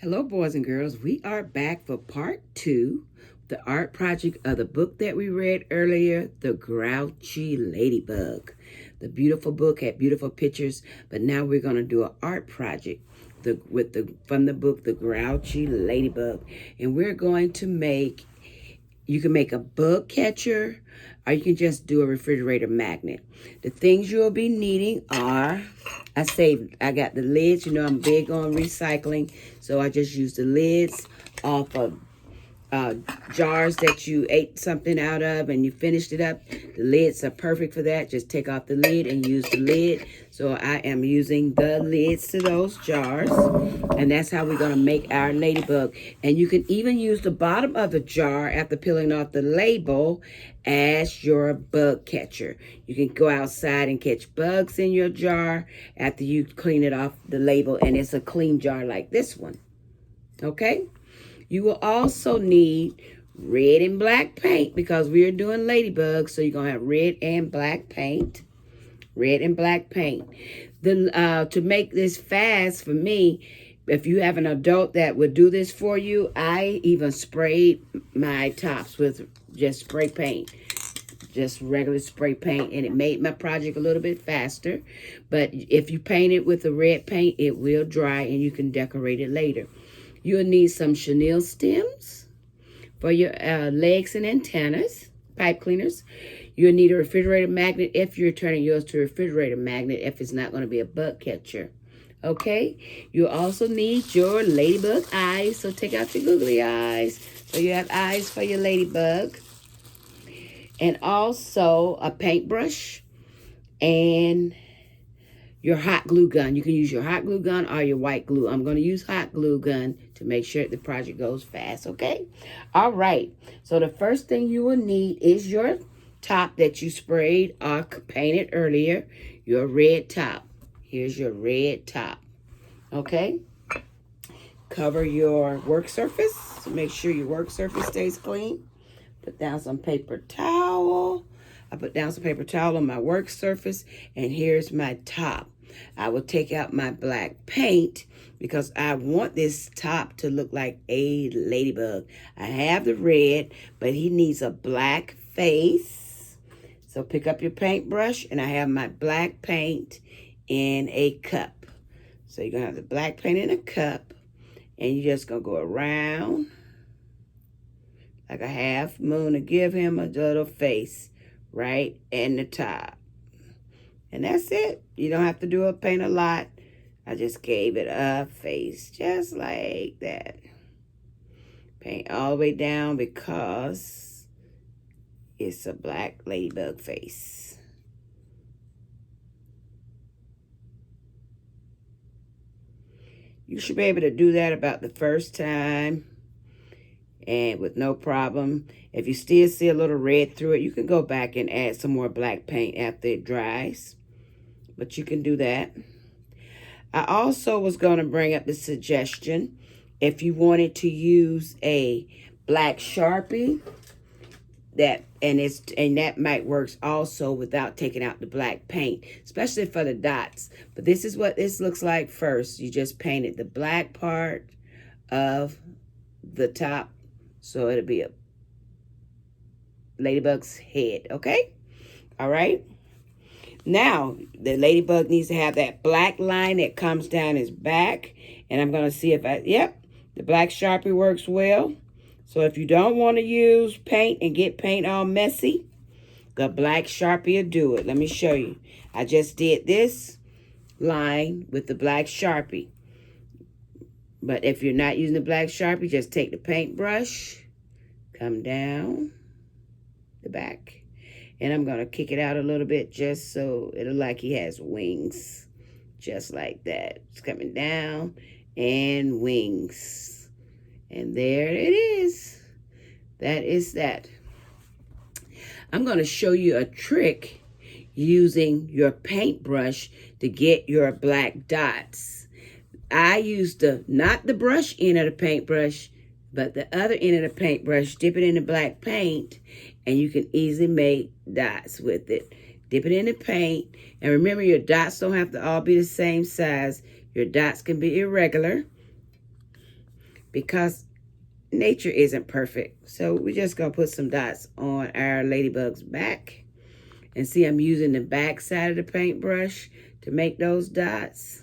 Hello, boys and girls. We are back for part 2, the art project of the book that we read earlier, The Grouchy Ladybug. The beautiful book had beautiful pictures, but now we're going to do an art project from the book, The Grouchy Ladybug. And we're going to make, you can make a bug catcher, or you can just do a refrigerator magnet. The things you'll be needing are, I got the lids. You know, I'm big on recycling, so I just use the lids off of jars that you ate something out of and you finished it up. The lids are perfect for that. Just take off the lid and use the lid. So I am using the lids to those jars, and that's how we're going to make our ladybug. And you can even use the bottom of the jar after peeling off the label as your bug catcher. You can go outside and catch bugs in your jar after you clean it off the label, and it's a clean jar like this one. Okay? You will also need red and black paint because we are doing ladybugs, so you're going to have red and black paint. Red and black paint. To make this fast for me, if you have an adult that would do this for you, I even sprayed my tops with just spray paint. Just regular spray paint, and it made my project a little bit faster. But if you paint it with the red paint, it will dry and you can decorate it later. You'll need some chenille stems for your legs and antennas, pipe cleaners. You'll need a refrigerator magnet if you're turning yours to a refrigerator magnet, if it's not going to be a bug catcher. Okay? You'll also need your ladybug eyes, so take out your googly eyes. So you have eyes for your ladybug. And also a paintbrush and your hot glue gun. You can use your hot glue gun or your white glue. I'm going to use hot glue gun to make sure the project goes fast, okay? All right. So the first thing you will need is your top that you sprayed or painted earlier, your red top. Here's your red top, okay? Cover your work surface. Make sure your work surface stays clean. Put down some paper towel. I put down some paper towel on my work surface, and here's my top. I will take out my black paint because I want this top to look like a ladybug. I have the red, but he needs a black face. So pick up your paintbrush, and I have my black paint in a cup. So you're going to have the black paint in a cup, and you're just going to go around like a half moon to give him a little face right in the top. And that's it. You don't have to do a paint a lot. I just gave it a face just like that. Paint all the way down because it's a black ladybug face. You should be able to do that about the first time and with no problem. If you still see a little red through it, you can go back and add some more black paint after it dries. But you can do that. I also was going to bring up the suggestion, if you wanted to use a black Sharpie, that might work also without taking out the black paint, especially for the dots. But this is what this looks like first. You just painted the black part of the top, so it'll be a ladybug's head, okay? All right. Now, the ladybug needs to have that black line that comes down his back. And I'm going to see if the black Sharpie works well. So if you don't want to use paint and get paint all messy, the black Sharpie will do it. Let me show you. I just did this line with the black Sharpie. But if you're not using the black Sharpie, just take the paintbrush, come down the back. And I'm going to kick it out a little bit just so it'll look like he has wings. Just like that. It's coming down and wings. And there it is. That is that. I'm going to show you a trick using your paintbrush to get your black dots. I used not the brush end of the paintbrush, but the other end of the paintbrush, dip it in the black paint, and you can easily make dots with it. Dip it in the paint, and remember your dots don't have to all be the same size. Your dots can be irregular. because nature isn't perfect. So we're just going to put some dots on our ladybug's back. And see, I'm using the back side of the paintbrush to make those dots.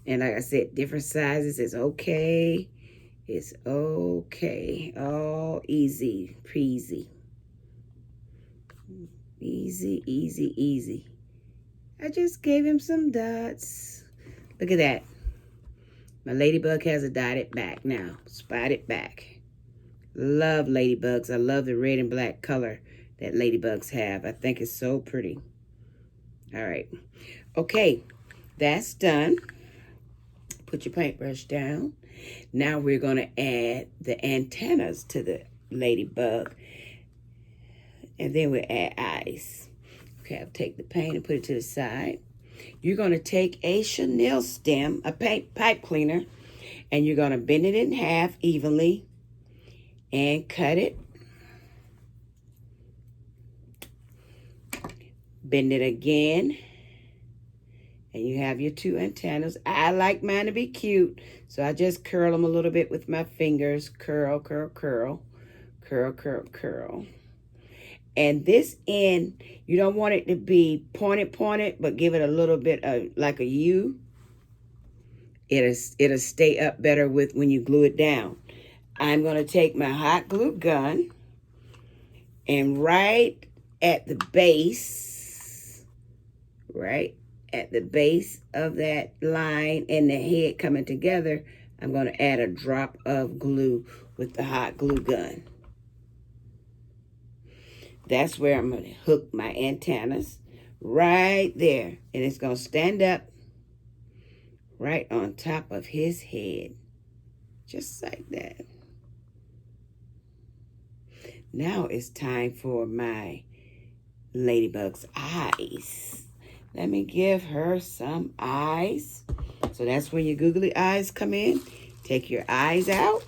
And like I said, different sizes is okay. It's okay. All easy peasy. Easy, easy, easy. I just gave him some dots. Look at that. My ladybug has a dotted back now. Spotted back. Love ladybugs. I love the red and black color that ladybugs have. I think it's so pretty. All right. Okay. That's done. Put your paintbrush down. Now we're going to add the antennas to the ladybug. And then we'll add eyes. Okay, I'll take the paint and put it to the side. You're going to take a chenille stem, a pipe cleaner, and you're going to bend it in half evenly and cut it. Bend it again. And you have your two antennas. I like mine to be cute, so I just curl them a little bit with my fingers. Curl, curl, curl. Curl, curl, curl. And this end, you don't want it to be pointed, but give it a little bit of like a U. It'll stay up better with when you glue it down. I'm going to take my hot glue gun and right at the base of that line and the head coming together, I'm going to add a drop of glue with the hot glue gun. That's where I'm going to hook my antennas right there. And it's going to stand up right on top of his head. Just like that. Now it's time for my ladybug's eyes. Let me give her some eyes. So that's when your googly eyes come in. Take your eyes out.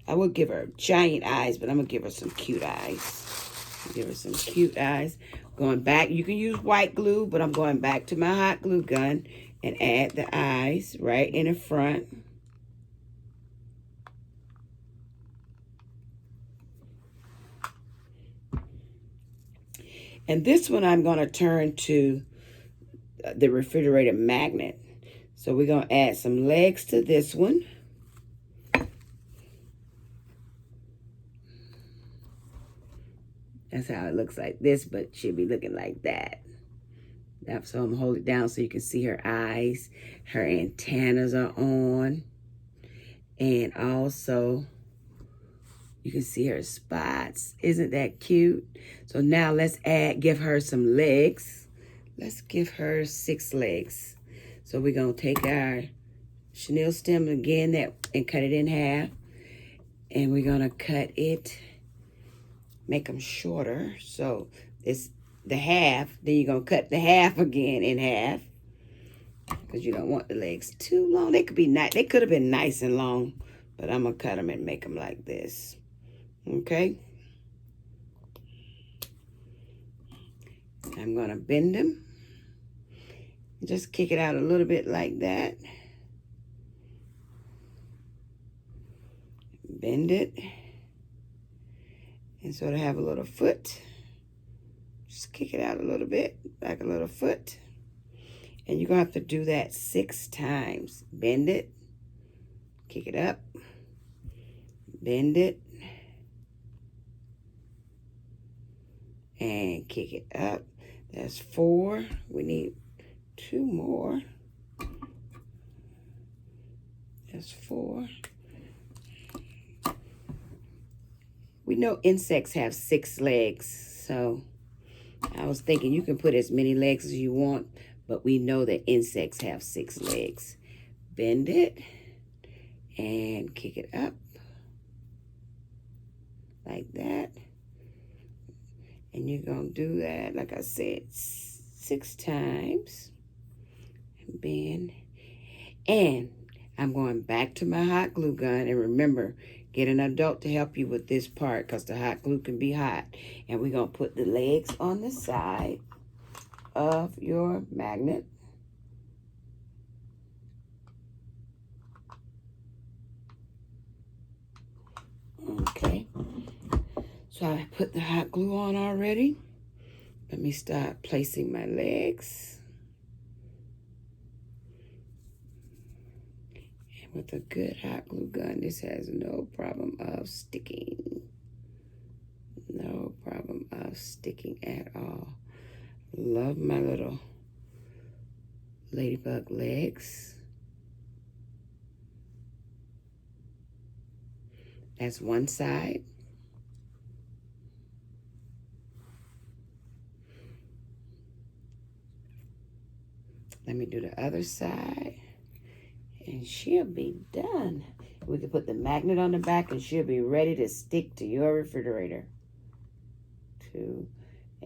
I would give her giant eyes, but I'm going to give her some cute eyes. Give her some cute eyes. Going back, you can use white glue, but I'm going back to my hot glue gun and add the eyes right in the front. And this one I'm going to turn to the refrigerator magnet. So we're going to add some legs to this one. That's how it looks like this, but it should be looking like that. So I'm going to hold it down so you can see her eyes. Her antennas are on. And also, you can see her spots. Isn't that cute? So now let's give her some legs. Let's give her 6 legs. So we're going to take our chenille stem again and cut it in half. And we're going to cut it, make them shorter. So it's the half. Then you're going to cut the half again in half. Because you don't want the legs too long. They could be nice. They could have been nice and long. But I'm going to cut them and make them like this. Okay. I'm going to bend them. Just kick it out a little bit like that. Bend it. And sort of have a little foot. Just kick it out a little bit, like a little foot. And you're going to have to do that 6 times. Bend it. Kick it up. Bend it. And kick it up. That's 4. We need 2 more. That's 4. We know insects have 6 legs, so I was thinking you can put as many legs as you want, but we know that insects have 6 legs. Bend it and kick it up like that. And you're going to do that, like I said, 6 times. Bend. And I'm going back to my hot glue gun. And remember, get an adult to help you with this part because the hot glue can be hot. And we're going to put the legs on the side. of your magnet. Okay, so I put the hot glue on already. Let me start placing my legs. And with a good hot glue gun, this has no problem of sticking. No problem of sticking at all. Love my little ladybug legs. That's one side. Let me do the other side. And she'll be done. We can put the magnet on the back and she'll be ready to stick to your refrigerator. 2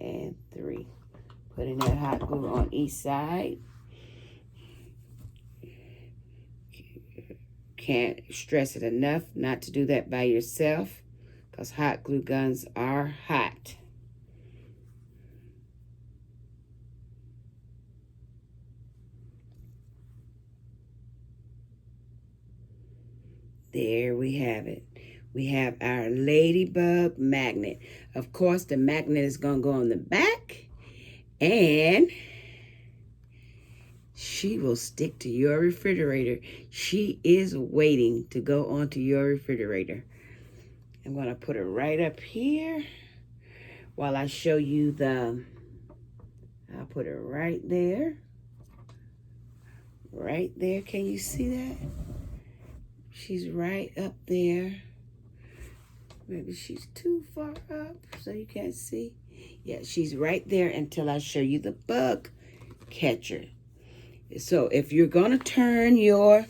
and 3. Putting that hot glue on each side. Can't stress it enough not to do that by yourself, because hot glue guns are hot. There we have it. We have our ladybug magnet. Of course, the magnet is going to go on the back, and she will stick to your refrigerator. She is waiting to go onto your refrigerator. I'm going to put her right up here while I show you I'll put her right there. Right there. Can you see that? She's right up there. Maybe she's too far up so you can't see. Yeah, she's right there until I show you the bug catcher. So if you're going to turn your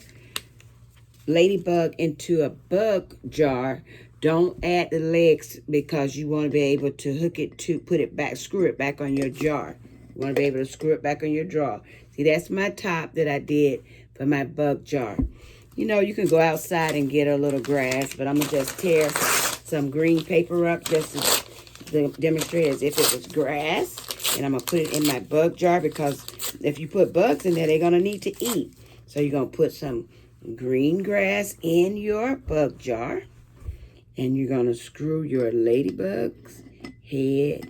ladybug into a bug jar, don't add the legs, because you want to be able to hook it to, put it back, screw it back on your jar. You want to be able to screw it back on your jar. See, that's my top that I did for my bug jar. You know, you can go outside and get a little grass, but I'm going to just tear some green paper up just to demonstrate as if it was grass. And I'm going to put it in my bug jar, because if you put bugs in there, they're going to need to eat. So you're going to put some green grass in your bug jar. And you're going to screw your ladybug's head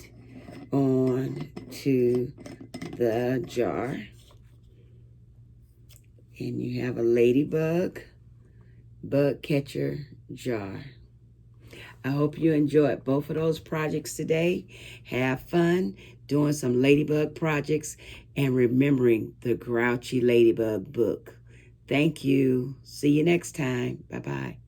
on to the jar. And you have a ladybug bug catcher jar. I hope you enjoyed both of those projects today. Have fun doing some ladybug projects and remembering the Grouchy Ladybug book. Thank you. See you next time. Bye-bye.